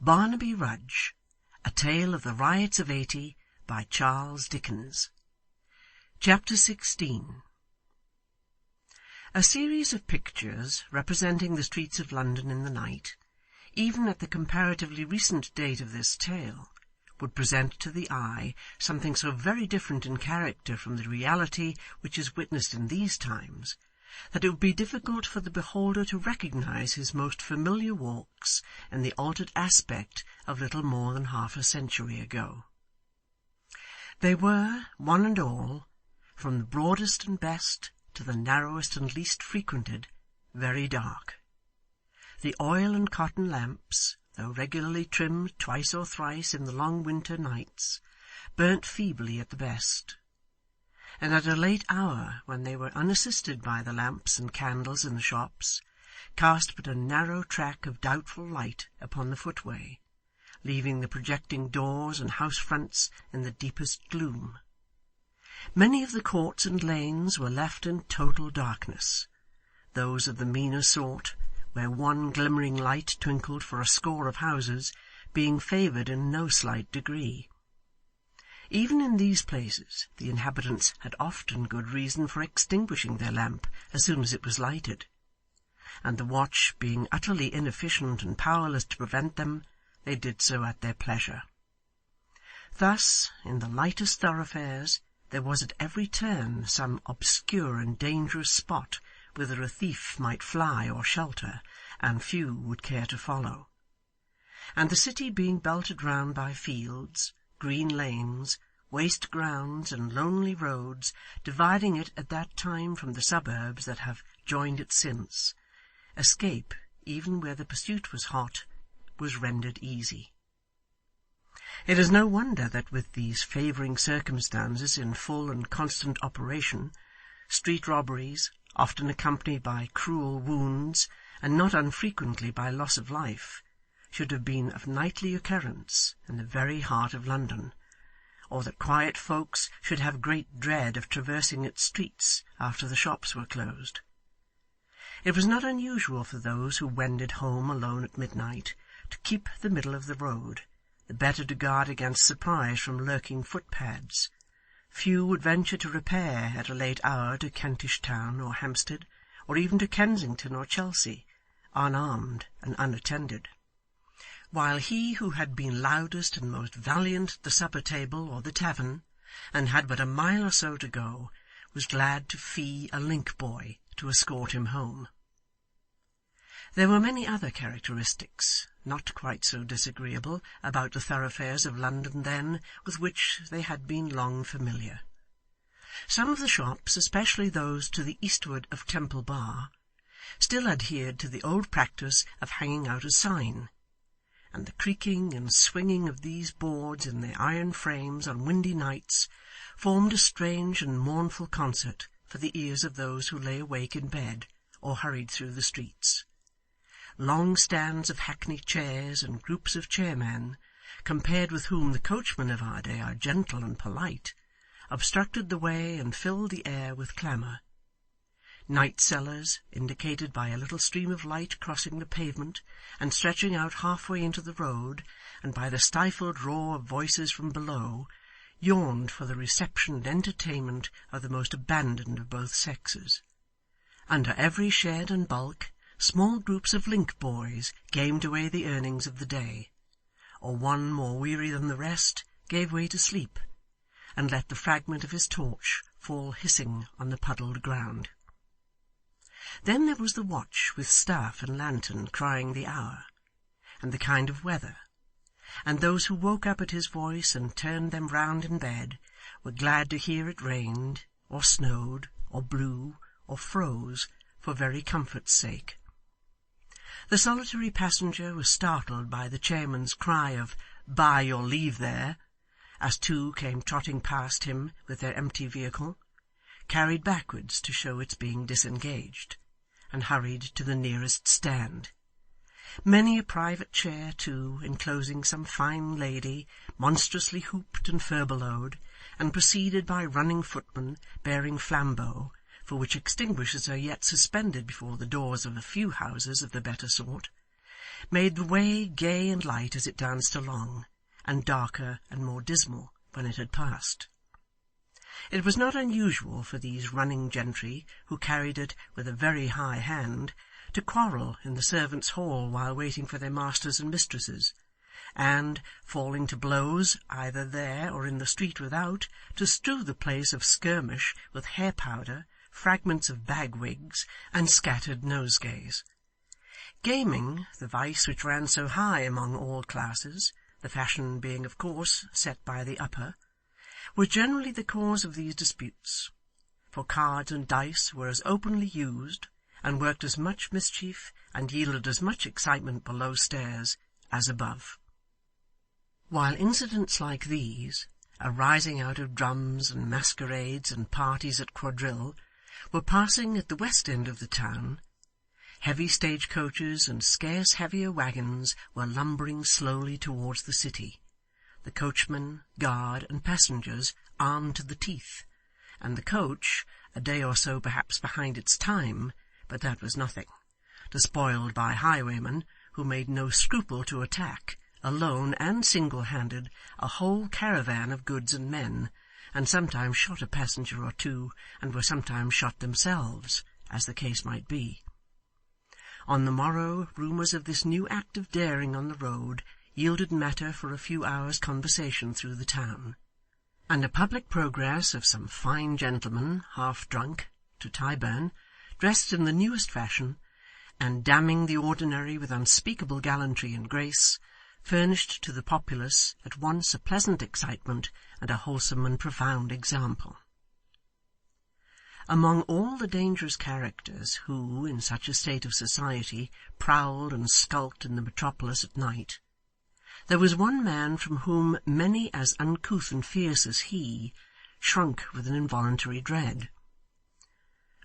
Barnaby Rudge, A Tale of the Riots of '80, by Charles Dickens. Chapter 16. A series of pictures representing the streets of London in the night, even at the comparatively recent date of this tale, would present to the eye something so very different in character from the reality which is witnessed in these times, that it would be difficult for the beholder to recognise his most familiar walks in the altered aspect of little more than half a century ago. They were, one and all, from the broadest and best to the narrowest and least frequented, very dark. The oil and cotton lamps, though regularly trimmed twice or thrice in the long winter nights, burnt feebly at the best, and at a late hour, when they were unassisted by the lamps and candles in the shops, cast but a narrow track of doubtful light upon the footway, leaving the projecting doors and house-fronts in the deepest gloom. Many of the courts and lanes were left in total darkness, those of the meaner sort, where one glimmering light twinkled for a score of houses, being favoured in no slight degree. Even in these places the inhabitants had often good reason for extinguishing their lamp as soon as it was lighted, and the watch being utterly inefficient and powerless to prevent them, they did so at their pleasure. Thus, in the lightest thoroughfares, there was at every turn some obscure and dangerous spot whither a thief might fly or shelter, and few would care to follow. And the city being belted round by fields, green lanes, waste grounds, and lonely roads, dividing it at that time from the suburbs that have joined it since, escape, even where the pursuit was hot, was rendered easy. It is no wonder that with these favouring circumstances in full and constant operation, street robberies, often accompanied by cruel wounds, and not unfrequently by loss of life, should have been of nightly occurrence in the very heart of London, or that quiet folks should have great dread of traversing its streets after the shops were closed. It was not unusual for those who wended home alone at midnight to keep the middle of the road, the better to guard against surprise from lurking footpads. Few would venture to repair at a late hour to Kentish Town or Hampstead, or even to Kensington or Chelsea, unarmed and unattended, while he who had been loudest and most valiant at the supper-table or the tavern, and had but a mile or so to go, was glad to fee a link-boy to escort him home. There were many other characteristics, not quite so disagreeable, about the thoroughfares of London then, with which they had been long familiar. Some of the shops, especially those to the eastward of Temple Bar, still adhered to the old practice of hanging out a sign, and the creaking and swinging of these boards in their iron frames on windy nights formed a strange and mournful concert for the ears of those who lay awake in bed or hurried through the streets. Long stands of hackney chairs and groups of chairmen, compared with whom the coachmen of our day are gentle and polite, obstructed the way and filled the air with clamour. Night cellars, indicated by a little stream of light crossing the pavement and stretching out half-way into the road, and by the stifled roar of voices from below, yawned for the reception and entertainment of the most abandoned of both sexes. Under every shed and bulk, small groups of link-boys gamed away the earnings of the day, or one more weary than the rest gave way to sleep, and let the fragment of his torch fall hissing on the puddled ground. Then there was the watch with staff and lantern crying the hour, and the kind of weather, and those who woke up at his voice and turned them round in bed were glad to hear it rained, or snowed, or blew, or froze, for very comfort's sake. The solitary passenger was startled by the chairman's cry of "Buy your leave there," as two came trotting past him with their empty vehicle, carried backwards to show its being disengaged, and hurried to the nearest stand. Many a private chair, too, enclosing some fine lady, monstrously hooped and furbelowed, and preceded by running footmen bearing flambeaux, for which extinguishers are yet suspended before the doors of a few houses of the better sort, made the way gay and light as it danced along, and darker and more dismal when it had passed. It was not unusual for these running gentry, who carried it with a very high hand, to quarrel in the servants' hall while waiting for their masters and mistresses, and, falling to blows either there or in the street without, to strew the place of skirmish with hair-powder, fragments of bag-wigs, and scattered nosegays. Gaming, the vice which ran so high among all classes, the fashion being of course set by the upper, was generally the cause of these disputes, for cards and dice were as openly used, and worked as much mischief, and yielded as much excitement below stairs as above. While incidents like these, arising out of drums and masquerades and parties at quadrille, were passing at the west end of the town, heavy stage-coaches and scarce heavier waggons were lumbering slowly towards the city, the coachman, guard, and passengers armed to the teeth, and the coach, a day or so perhaps behind its time, but that was nothing, despoiled by highwaymen who made no scruple to attack, alone and single-handed, a whole caravan of goods and men, and sometimes shot a passenger or two, and were sometimes shot themselves, as the case might be. On the morrow, rumours of this new act of daring on the road yielded matter for a few hours' conversation through the town, and a public progress of some fine gentlemen, half drunk, to Tyburn, dressed in the newest fashion, and damning the ordinary with unspeakable gallantry and grace, furnished to the populace at once a pleasant excitement and a wholesome and profound example. Among all the dangerous characters who, in such a state of society, prowled and skulked in the metropolis at night, there was one man from whom many as uncouth and fierce as he shrunk with an involuntary dread.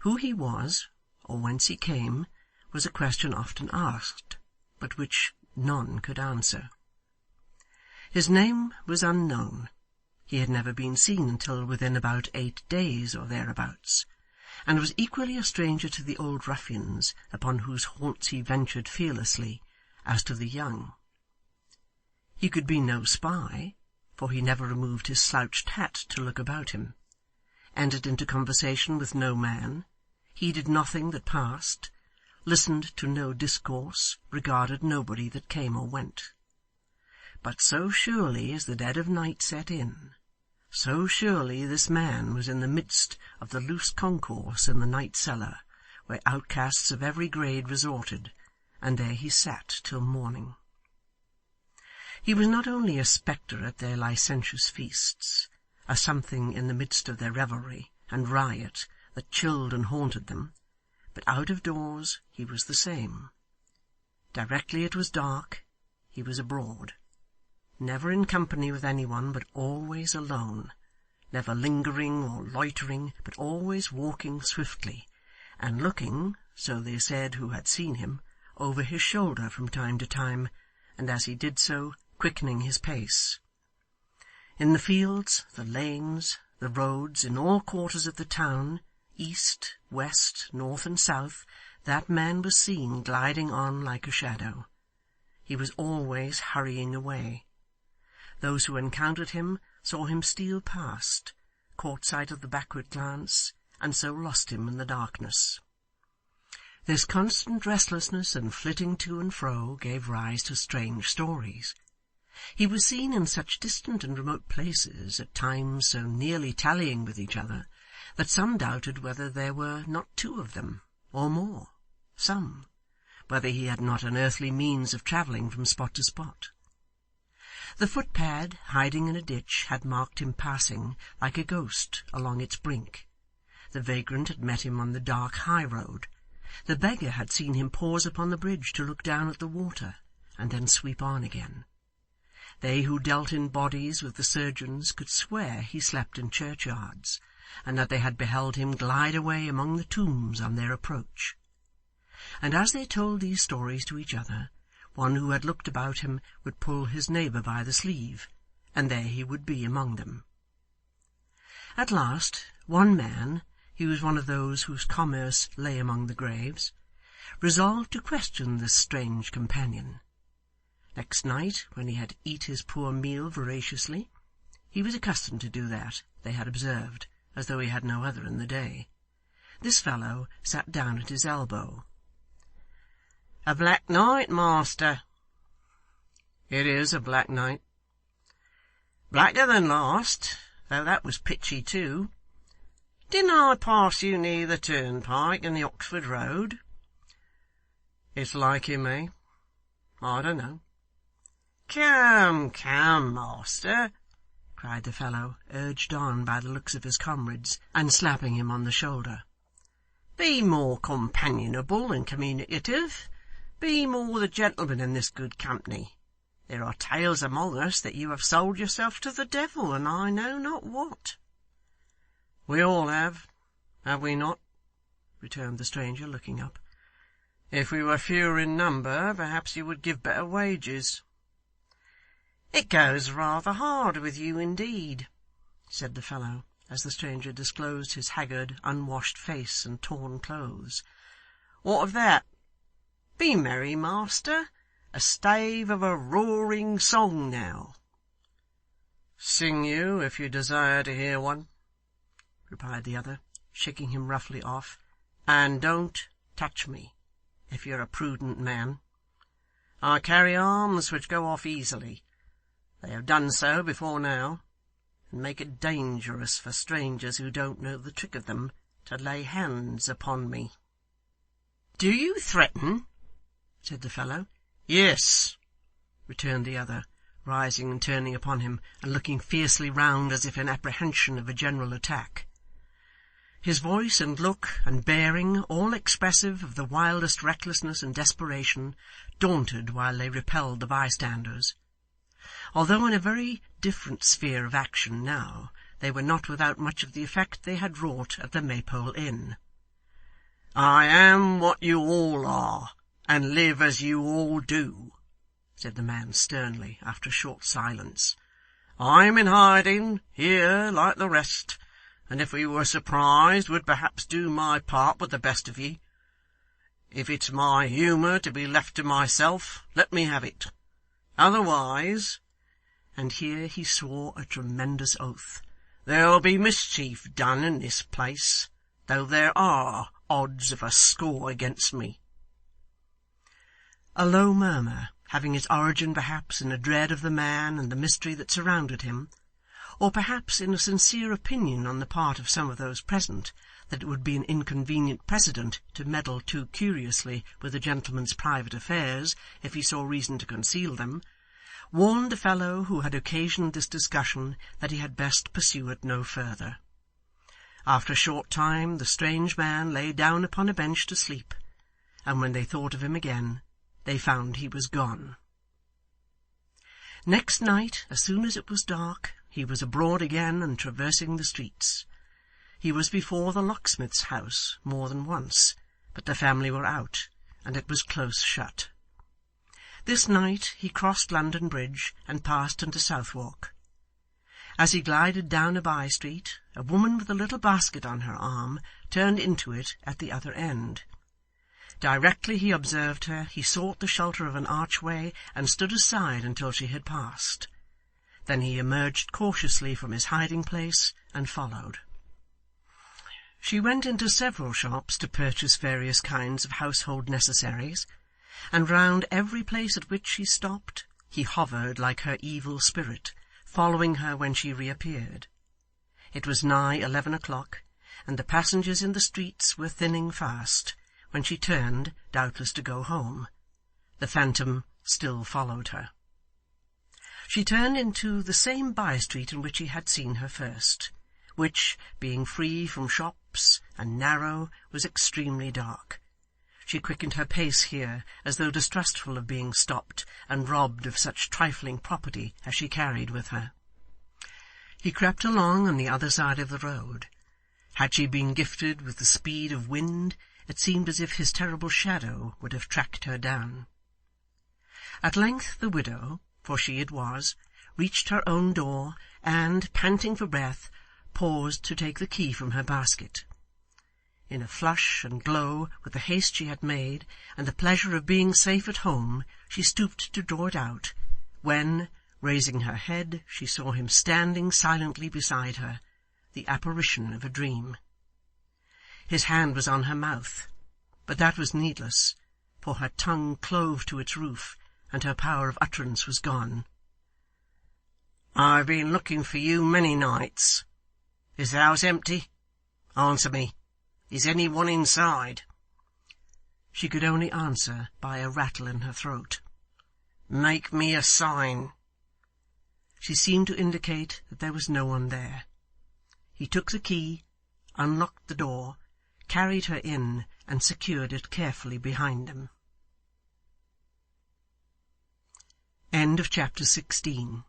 Who he was, or whence he came, was a question often asked, but which none could answer. His name was unknown. He had never been seen until within about 8 days or thereabouts, and was equally a stranger to the old ruffians upon whose haunts he ventured fearlessly, as to the young. He could be no spy, for he never removed his slouched hat to look about him, entered into conversation with no man, heeded nothing that passed, listened to no discourse, regarded nobody that came or went. But so surely as the dead of night set in, so surely this man was in the midst of the loose concourse in the night cellar, where outcasts of every grade resorted, and there he sat till morning. He was not only a spectre at their licentious feasts, a something in the midst of their revelry and riot that chilled and haunted them, but out of doors he was the same. Directly it was dark, he was abroad, never in company with any one, but always alone, never lingering or loitering, but always walking swiftly, and looking, so they said who had seen him, over his shoulder from time to time, and as he did so, quickening his pace. In the fields, the lanes, the roads, in all quarters of the town, east, west, north, and south, that man was seen gliding on like a shadow. He was always hurrying away. Those who encountered him saw him steal past, caught sight of the backward glance, and so lost him in the darkness. This constant restlessness and flitting to and fro gave rise to strange stories. He was seen in such distant and remote places, at times so nearly tallying with each other, that some doubted whether there were not 2 of them, or more, some, whether he had not an earthly means of travelling from spot to spot. The footpad, hiding in a ditch, had marked him passing, like a ghost, along its brink. The vagrant had met him on the dark high road. The beggar had seen him pause upon the bridge to look down at the water, and then sweep on again. They who dealt in bodies with the surgeons could swear he slept in churchyards, and that they had beheld him glide away among the tombs on their approach. And as they told these stories to each other, one who had looked about him would pull his neighbour by the sleeve, and there he would be among them. At last, one man, he was one of those whose commerce lay among the graves, resolved to question this strange companion, Next night, when he had eat his poor meal voraciously, he was accustomed to do that, they had observed, as though he had no other in the day. This fellow sat down at his elbow. "A black night, master." "It is a black night." "Blacker than last, though that was pitchy too. Didn't I pass you near the turnpike and the Oxford Road?" "It's like you may. I don't know." "Come, come, master," cried the fellow, urged on by the looks of his comrades, and slapping him on the shoulder. "Be more companionable and communicative. Be more the gentleman in this good company. There are tales among us that you have sold yourself to the devil, and I know not what." "We all have we not?" returned the stranger, looking up. "If we were fewer in number, perhaps you would give better wages." "It goes rather hard with you indeed," said the fellow, as the stranger disclosed his haggard, unwashed face and torn clothes. "What of that? Be merry, master. A stave of a roaring song now." "Sing you, if you desire to hear one," replied the other, shaking him roughly off. "And don't touch me, if you're a prudent man. I carry arms which go off easily. They have done so before now, and make it dangerous for strangers who don't know the trick of them to lay hands upon me." "Do you threaten?" said the fellow. "Yes," returned the other, rising and turning upon him, and looking fiercely round as if in apprehension of a general attack. His voice and look and bearing, all expressive of the wildest recklessness and desperation, daunted while they repelled the bystanders. Although in a very different sphere of action now, they were not without much of the effect they had wrought at the Maypole Inn. "I am what you all are, and live as you all do," said the man sternly, after a short silence. "I am in hiding here like the rest, and if we were surprised would perhaps do my part with the best of ye. If it's my humour to be left to myself, let me have it. Otherwise," and here he swore a tremendous oath, "there'll be mischief done in this place, though there are odds of a score against me." A low murmur, having its origin perhaps in a dread of the man and the mystery that surrounded him, or perhaps in a sincere opinion on the part of some of those present that it would be an inconvenient precedent to meddle too curiously with a gentleman's private affairs if he saw reason to conceal them, warned the fellow who had occasioned this discussion that he had best pursue it no further. After a short time the strange man lay down upon a bench to sleep, and when they thought of him again, they found he was gone. Next night, as soon as it was dark, he was abroad again and traversing the streets. He was before the locksmith's house more than once, but the family were out, and it was close shut. This night he crossed London Bridge and passed into Southwark. As he glided down a by-street, a woman with a little basket on her arm turned into it at the other end. Directly he observed her, he sought the shelter of an archway and stood aside until she had passed. Then he emerged cautiously from his hiding-place and followed. She went into several shops to purchase various kinds of household necessaries, and round every place at which she stopped, he hovered like her evil spirit, following her when she reappeared. It was nigh 11 o'clock, and the passengers in the streets were thinning fast, when she turned, doubtless to go home. The phantom still followed her. She turned into the same by-street in which he had seen her first, which, being free from shops and narrow, was extremely dark. She quickened her pace here, as though distrustful of being stopped and robbed of such trifling property as she carried with her. He crept along on the other side of the road. Had she been gifted with the speed of wind, it seemed as if his terrible shadow would have tracked her down. At length the widow, for she it was, reached her own door, and, panting for breath, paused to take the key from her basket. In a flush and glow with the haste she had made, and the pleasure of being safe at home, she stooped to draw it out, when, raising her head, she saw him standing silently beside her, the apparition of a dream. His hand was on her mouth, but that was needless, for her tongue clove to its roof, and her power of utterance was gone. "I've been looking for you many nights. Is the house empty? Answer me. Is any one inside?" She could only answer by a rattle in her throat. "Make me a sign." She seemed to indicate that there was no one there. He took the key, unlocked the door, carried her in, and secured it carefully behind him. Chapter 17.